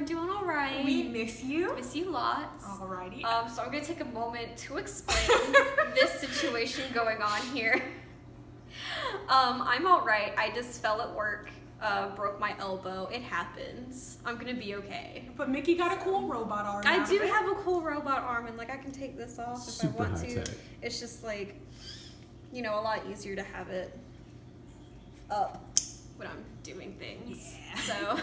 we're doing all right. We miss you. Miss you lots. Alrighty. So I'm gonna take a moment to explain this situation going on here. I'm all right. I just fell at work, broke my elbow. It happens. I'm gonna be okay. But Mickey got a cool robot arm. I do have a cool robot arm, and like I can take this off if Super I want to. high-tech. It's just like, you know, a lot easier to have it up when I'm doing things. Yeah. So,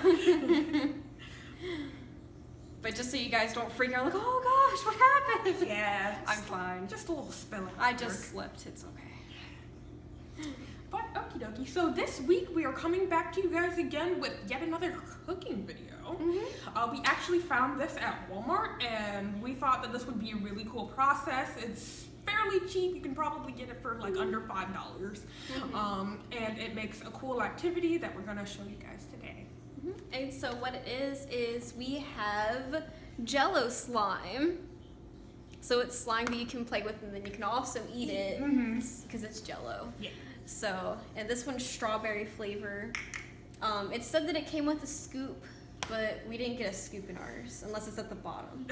but just so you guys don't freak out, like, oh gosh, what happened? Yeah. I'm fine. Just a little spill. I just slipped. It's okay. But okie dokie. So this week we are coming back to you guys again with yet another cooking video. We actually found this at Walmart, and we thought that this would be a really cool process. It's fairly cheap. You can probably get it for like under $5. And it makes a cool activity that we're gonna show you guys today. And so what it is we have Jello slime. So it's slime that you can play with, and then you can also eat it because it's Jello. Yeah. So, and this one's strawberry flavor. It said that it came with a scoop, but we didn't get a scoop in ours, unless it's at the bottom.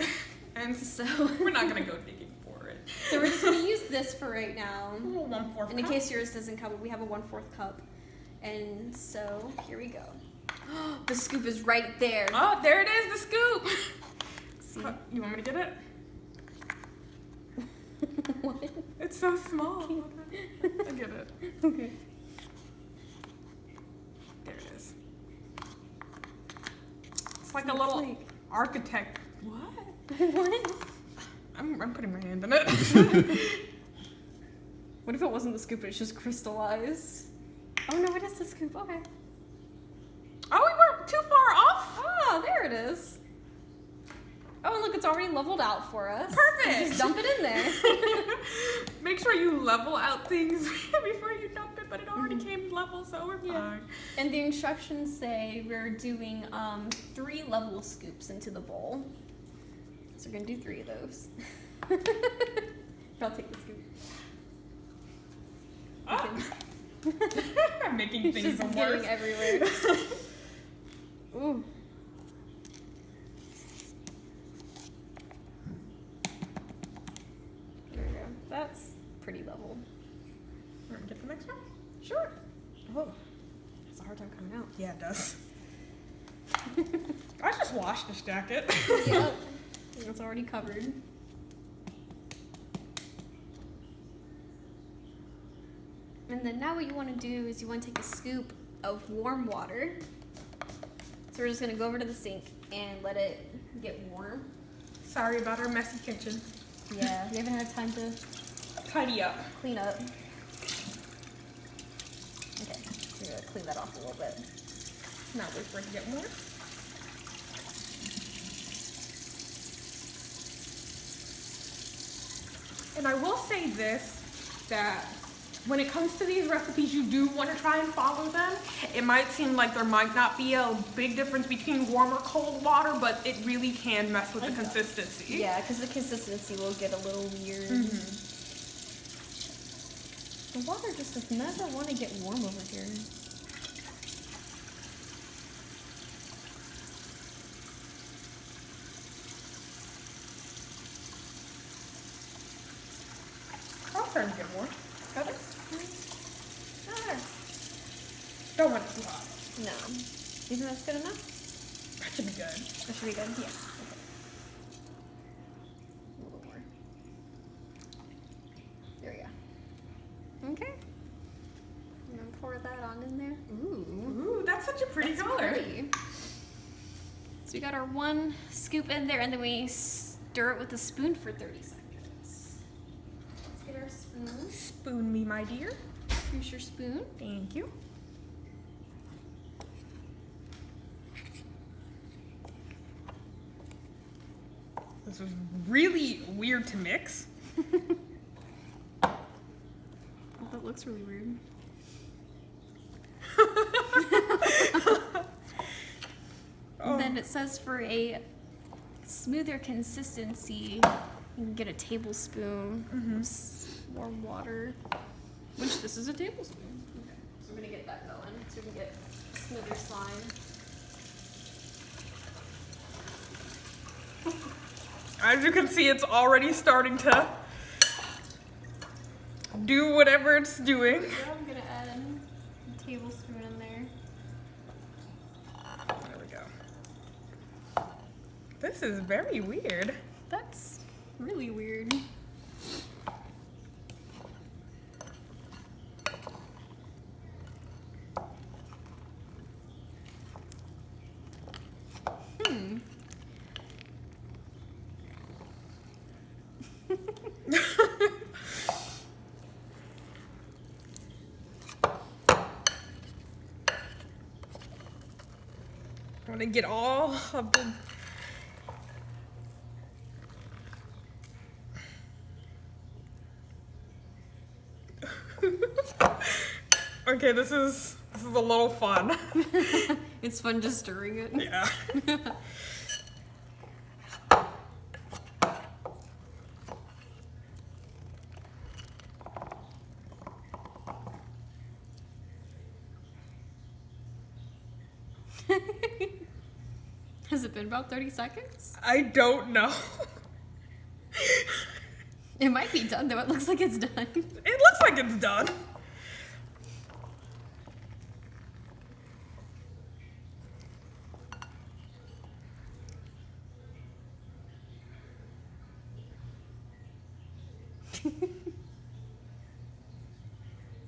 And So we're not gonna go digging for it. So we're just gonna use this for right now. A little 1/4 And in cup. case yours doesn't come, we have a 1/4 cup. And so here we go. The scoop is right there. Oh, there it is, the scoop. See? You want me to get it? What? It's so small. I get it. Okay. There it is. It's like a little architect. What? What? I'm putting my hand in it. What if it wasn't the scoop, it's just crystallized? Oh no, it is the scoop. Okay. Oh, we weren't too far off. Oh, there it is. Oh, and look, it's already leveled out for us. Perfect. So just dump it in there. Make sure you level out things before you dump it, but it already came level, so we're fine. And the instructions say we're doing 3 level scoops into the bowl. So we're gonna do 3 of those. I'll take the scoop. Oh. I'm making It's things just worse. getting everywhere. Ooh. There we go. That's pretty level. We're gonna get the next one? Sure. Oh, it's a hard time coming out. Yeah, it does. I just washed this jacket. Yep. It's already covered. And then now what you want to do is you want to take a scoop of warm water. So we're just going to go over to the sink and let it get warm. Sorry about our messy kitchen. Yeah, we haven't had time to Tidy up. clean up. Okay, we're going to clean that off a little bit. Now wait for it to get warm. And I will say this, that when it comes to these recipes, you do want to try and follow them. It might seem like there might not be a big difference between warm or cold water, but it really can mess with the consistency. Yeah, because the consistency will get a little weird. The water just does never want to get warm over here. I'll try and get warm. Got it? Ah, Don't want it too hot. no. You think that's good enough? That should be good. That should be good? Yeah. Okay. A little more. There we go. Okay. I'm gonna pour that on in there. Ooh. Ooh, that's such a pretty That's color. pretty. So we got our 1 scoop in there, and then we stir it with a spoon for 30 seconds. Let's get our spoon. Spoon me, my dear. Here's your spoon. Thank you. This was really weird to mix. That looks really weird. And then it says for a smoother consistency, you can get a tablespoon of warm water, which this is a tablespoon. Okay. So we're gonna get that going so we can get smoother slime. As you can see, it's already starting to do whatever it's doing. Yeah, I'm gonna add a tablespoon in there. There we go. This is very weird. That's really weird. I want to get all of the... Okay, this is a little fun. It's fun just stirring it. Yeah. Has it been about 30 seconds? I don't know. It might be done though. It looks like it's done. It looks like it's done.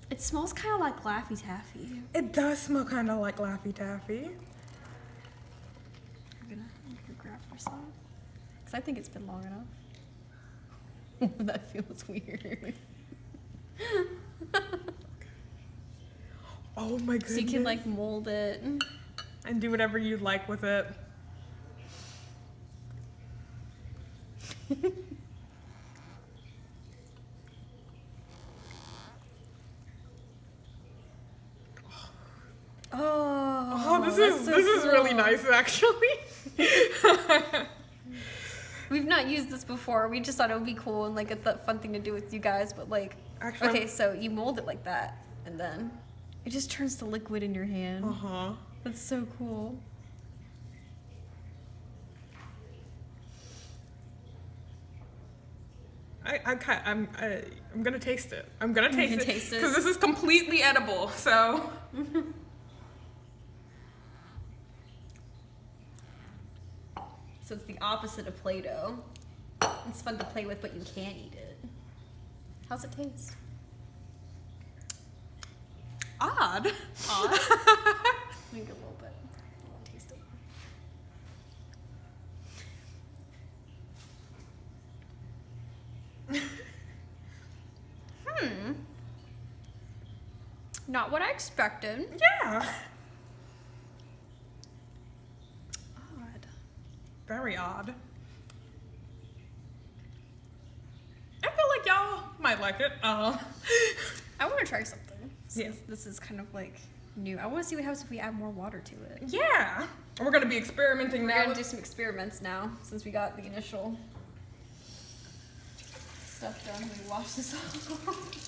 It smells kind of like Laffy Taffy. It does smell kind of like Laffy Taffy. I'm gonna grab for some. Because I think it's been long enough. That feels weird. Oh my goodness. So you can like mold it. And do whatever you like with it. Oh, this that's is so this is really cool. nice actually. We've not used this before. We just thought it would be cool and like a fun thing to do with you guys. But like, Actually, okay, so you mold it like that, and then it just turns to liquid in your hand. Uh-huh. That's so cool. I'm gonna taste it. I'm gonna taste gonna it taste it? because this is completely edible. So. So it's the opposite of Play-Doh. It's fun to play with, but you can't eat it. How's it taste? Odd. Odd? Let me get a little bit. I want to taste it. Not what I expected. Yeah. Odd. Very odd. I feel like y'all might like it. I want to try something. Yeah. This is kind of like new. I want to see what happens if we add more water to it. Yeah. We're gonna be experimenting We're now. gonna do some experiments now since we got the initial stuff done. Let me wash this off.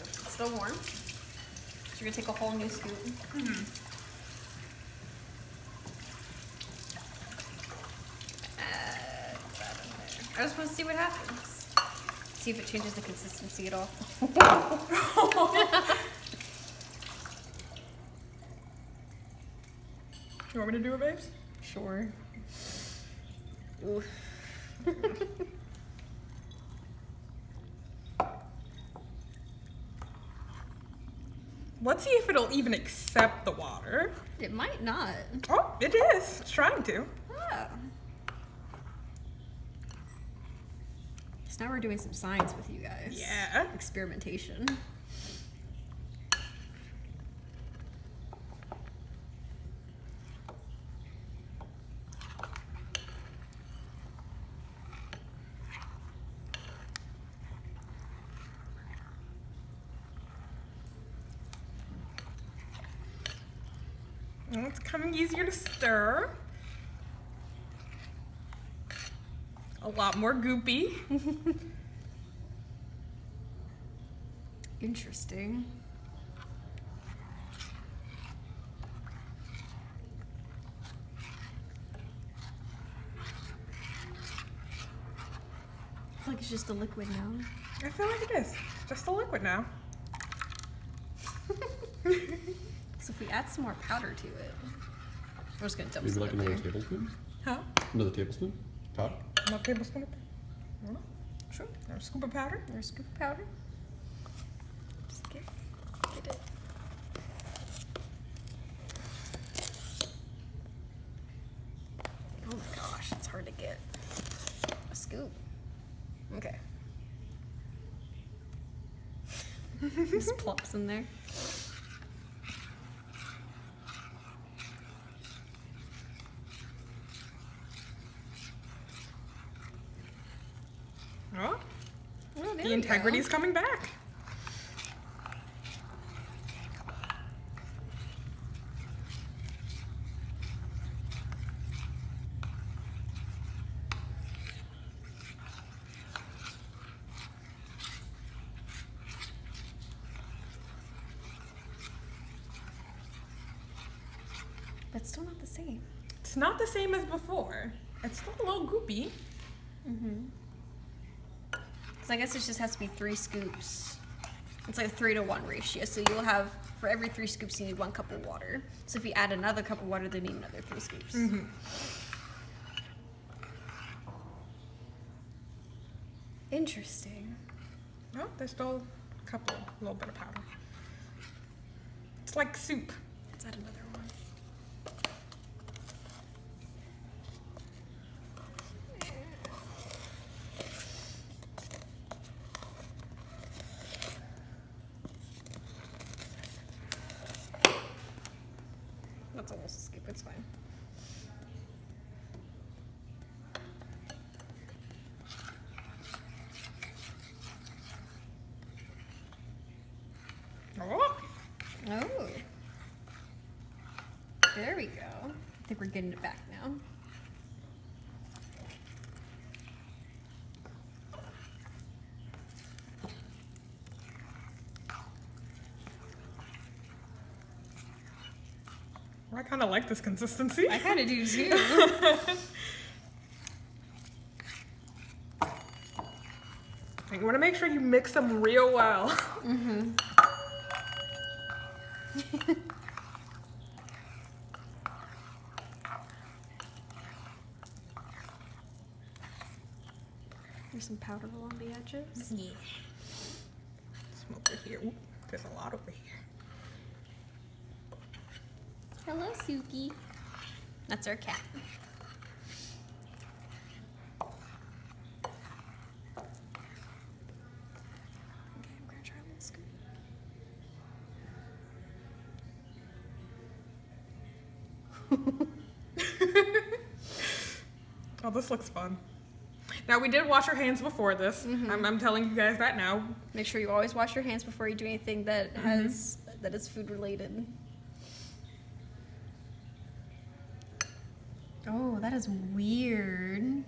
It's still warm. So you're gonna take a whole new scoop. Mm-hmm. Add that in there. I just want to see what happens. See if it changes the consistency at all. You want me to do it, babes? Sure. Oof. Let's see if it'll even accept the water. It might not. Oh, it is. It's trying to. Oh. So now we're doing some science with you guys. Yeah. Experimentation. Oh, it's becoming easier to stir. A lot more goopy. Interesting. feel like it's just a liquid now. I feel like it is. Just a liquid now. So if we add some more powder to it, we're just gonna dump Maybe some like in another there. tablespoon? Huh? Another tablespoon? Powder? Another tablespoon? Sure. Another scoop of powder? Or a scoop of powder. Just get it. Oh my gosh, it's hard to get a scoop. Okay. Just plops in there. Oh, Oh, there the we integrity's go. coming back. But still not the same. It's not the same as before. It's still a little goopy. Because I guess it just has to be 3 scoops. It's like a 3-to-1 ratio. So you'll have, for every 3 scoops, you need 1 cup of water. So if you add another cup of water, they need another 3 scoops. Interesting. Oh, there's still a little bit of powder. It's like soup. Let's add another one. That's almost a scoop, it's fine. Oh, Oh. There we go. I think we're getting it back now. I kind of like this consistency. I kind of do too. You want to make sure you mix them real well. There's some powder along the edges. Yeah. Some over here. Ooh, there's a lot over here. Hello, Suki. That's our cat. Okay, I'm gonna try a little scoop. Oh, this looks fun. Now, we did wash our hands before this. I'm telling you guys that now. Make sure you always wash your hands before you do anything that has that is food related. Oh, that is weird.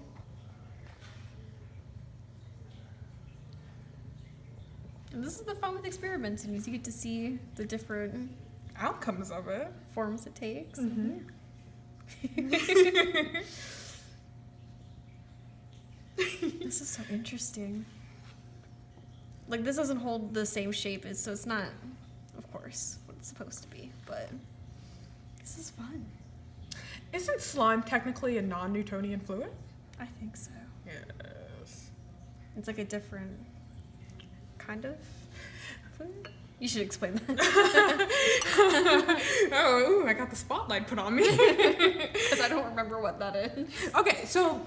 And this is the fun with experimenting, is you get to see the different Outcomes of it. forms it takes. This is so interesting. Like, this doesn't hold the same shape, so it's not, of course, what it's supposed to be, but this is fun. Isn't slime technically a non-Newtonian fluid? I think so. Yes. It's like a different kind of food. You should explain that. Oh, ooh, I got the spotlight put on me. Because I don't remember what that is. Okay, so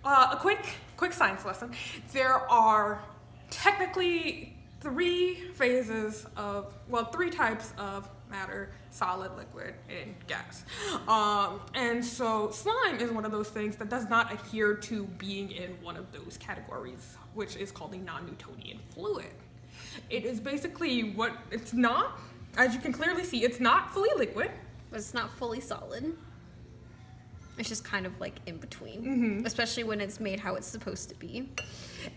a quick science lesson. There are technically 3 types of matter: solid, liquid, and gas. And so slime is one of those things that does not adhere to being in one of those categories, which is called a non-Newtonian fluid. It is basically what it's not. As you can clearly see, it's not fully liquid. But it's not fully solid. It's just kind of like in between. Especially when it's made how it's supposed to be.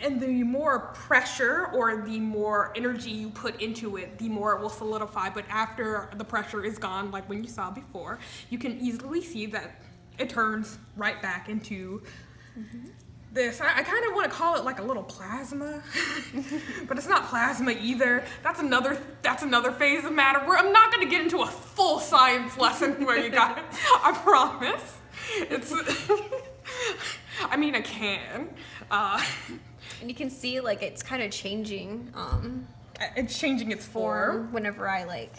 And the more pressure or the more energy you put into it, the more it will solidify. But after the pressure is gone, like when you saw before, you can easily see that it turns right back into this. I kind of want to call it like a little plasma, but it's not plasma either. That's another phase of matter where I'm not going to get into a full science lesson for you guys. I promise. It's. I mean, I can. And you can see like it's kind of changing. It's changing its form whenever I like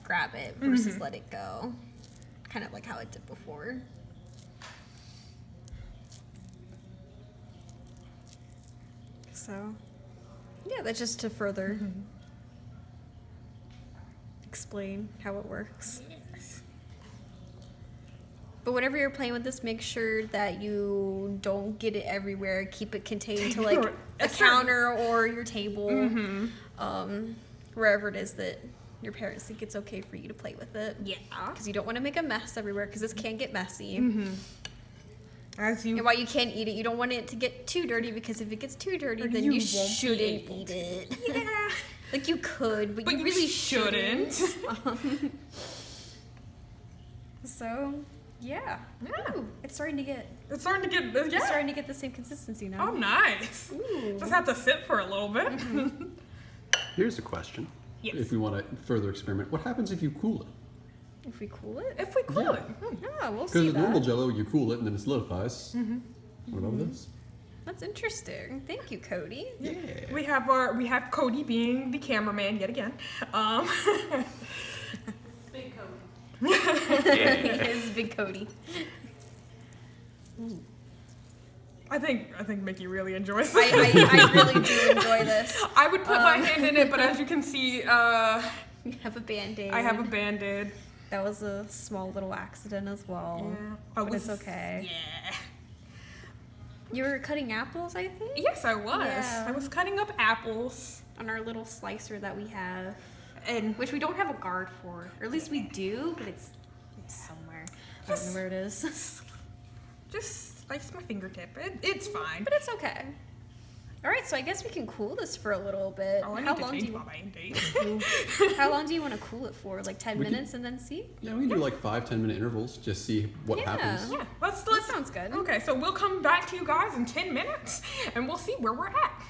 grab it versus let it go. Kind of like how it did before. So, yeah, that's just to further explain how it works. Yes. But whenever you're playing with this, make sure that you don't get it everywhere. Keep it contained to like a counter or your table, wherever it is that your parents think it's okay for you to play with it. Yeah. Because you don't want to make a mess everywhere because this can get messy. And while you can't eat it, you don't want it to get too dirty because if it gets too dirty, then you shouldn't eat it. Yeah. Like you could, but you really shouldn't. So, yeah. Ooh, it's starting to get It's starting to get. it's starting to get the same consistency now. Oh, nice. Ooh. Just have to sit for a little bit. Here's a question. Yes. If we want to further experiment, what happens if you cool it? If we cool it? If we cool it. Yeah, we'll Because see with that. normal Jello, you cool it and then it solidifies. What about this? That's interesting. Thank you, Cody. Yeah. We have Cody being the cameraman yet again. Big Cody. It is Big Cody. I think Mickey really enjoys I it. really do enjoy this. I would put my hand in it, but as you can see, You have a Band-Aid. I have a Band-Aid. That was a small little accident as well. Yeah. But it's okay. Yeah. You were cutting apples, I think? Yes, I was. Yeah. I was cutting up apples. On our little slicer that we have. And Which we don't have a guard for. Or at least we do, but it's somewhere. I don't know where it is. just slice my fingertip. It's fine. But it's okay. Alright, so I guess we can cool this for a little bit. Oh, I need How to long do change you my Band-Aid. How long do you want to cool it for? Like 10 We can- minutes and then see? Yeah, we can do like 5-10 minute intervals. Just see what Yeah. happens. Yeah, let's. That sounds good. Okay, so we'll come back to you guys in 10 minutes, and we'll see where we're at.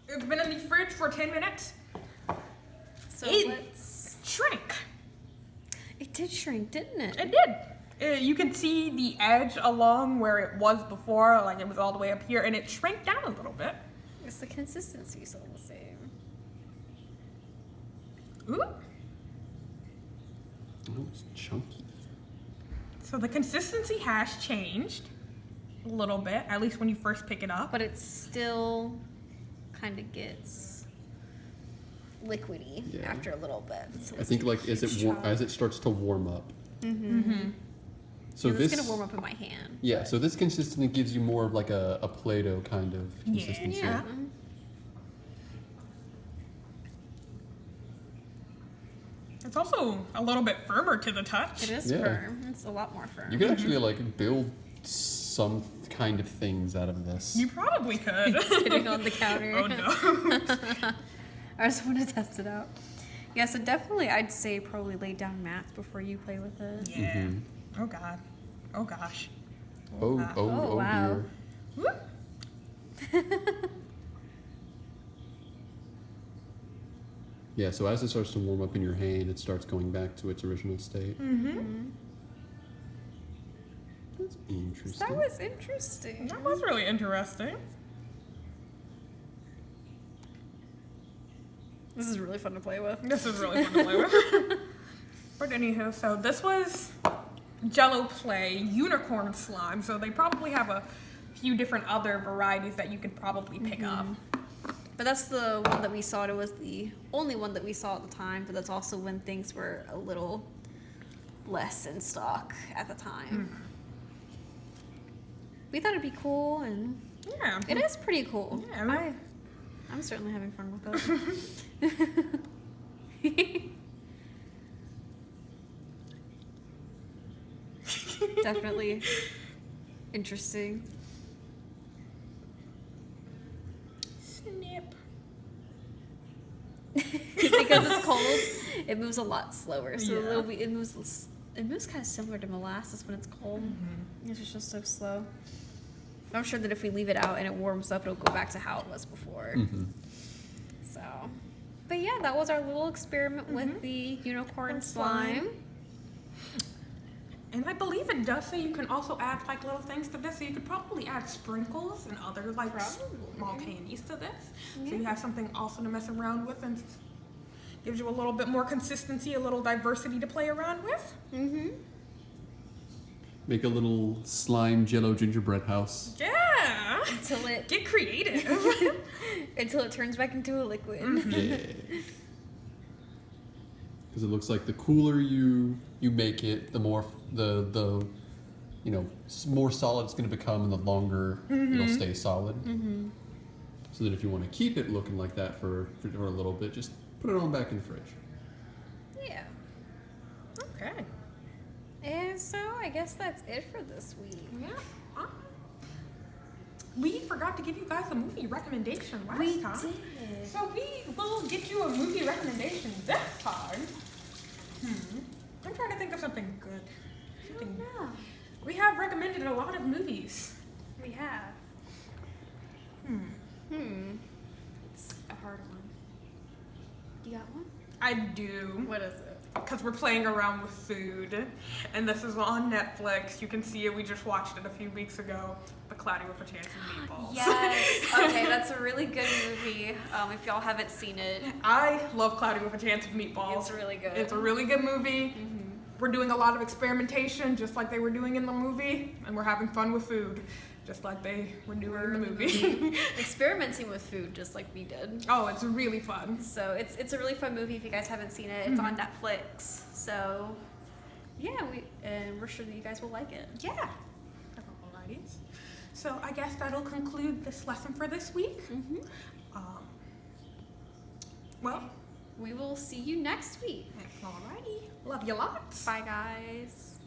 It's been in the fridge for 10 minutes. So It- let's... Shrink. It did shrink, didn't it? It did. You can see the edge along where it was before, like it was all the way up here, and it shrank down a little bit. It's the consistency still the same. Ooh. Oh, it's chunky. So the consistency has changed a little bit, at least when you first pick it up. But it still kind of gets liquidy Yeah. after a little bit. So I think like as it starts to warm up. So yeah, this it's gonna warm up in my hand. Yeah, so this consistency gives you more of like a Play-Doh kind of consistency. Yeah. It's also a little bit firmer to the touch. It is Yeah. firm. It's a lot more firm. You could actually like build some kind of things out of this. You probably could. Sitting on the counter. Oh no. I just want to test it out. Yeah, so definitely I'd say probably lay down mats before you play with it. Yeah. Oh god. Oh gosh. Oh, God. oh, Oh, oh wow. dear. Whoop. Yeah, so as it starts to warm up in your hand, it starts going back to its original state. That's interesting. That was interesting. That was really interesting. This is really fun to play with. This is really fun to play with. But anywho, so this was Jello Play Unicorn Slime. So they probably have a few different other varieties that you could probably pick up. But that's the one that we saw. It was the only one that we saw at the time, but that's also when things were a little less in stock at the time. We thought it'd be cool, and Yeah. it is pretty cool. Yeah, I'm certainly having fun with it. Definitely interesting. Snip. Because it's cold, it moves a lot slower. So Yeah. it moves kind of similar to molasses when it's cold. It's just so slow. I'm sure that if we leave it out and it warms up, it'll go back to how it was before. Mm-hmm. So, but yeah, that was our little experiment with the unicorn slime. And I believe it does say you can also add like little things to this. So you could probably add sprinkles and other like small candies to this. So you have something also to mess around with and gives you a little bit more consistency, a little diversity to play around with. Mm-hmm. Make a little slime jello gingerbread house. Yeah. Until it Get creative. until it turns back into a liquid. Yeah. Because it looks like the cooler you make it, the more the more solid it's going to become, and the longer it'll stay solid. Mm-hmm. So that if you want to keep it looking like that for a little bit, just put it on back in the fridge. Yeah. Okay. And so I guess that's it for this week. Yeah. We forgot to give you guys a movie recommendation last time. did. So we will get you a movie recommendation this time. I'm trying to think of something good. Yeah. We have recommended a lot of movies. We have. It's a hard one. You got one? I do. What is it? Because we're playing around with food. And this is on Netflix. You can see it. We just watched it a few weeks ago. The Cloudy with a Chance of Meatballs. Yes. Okay, that's a really good movie. If y'all haven't seen it, I love Cloudy with a Chance of Meatballs. it's really good. It's a really good movie. We're doing a lot of experimentation, just like they were doing in the movie, and we're having fun with food, just like they were doing in the movie. Experimenting with food, just like we did. Oh, it's really fun. So it's a really fun movie. If you guys haven't seen it, it's on Netflix. So yeah, we're sure that you guys will like it. Yeah. Alrighty. So I guess that'll conclude this lesson for this week. Well, We will see you next week. alrighty. Love you lots. Bye, guys.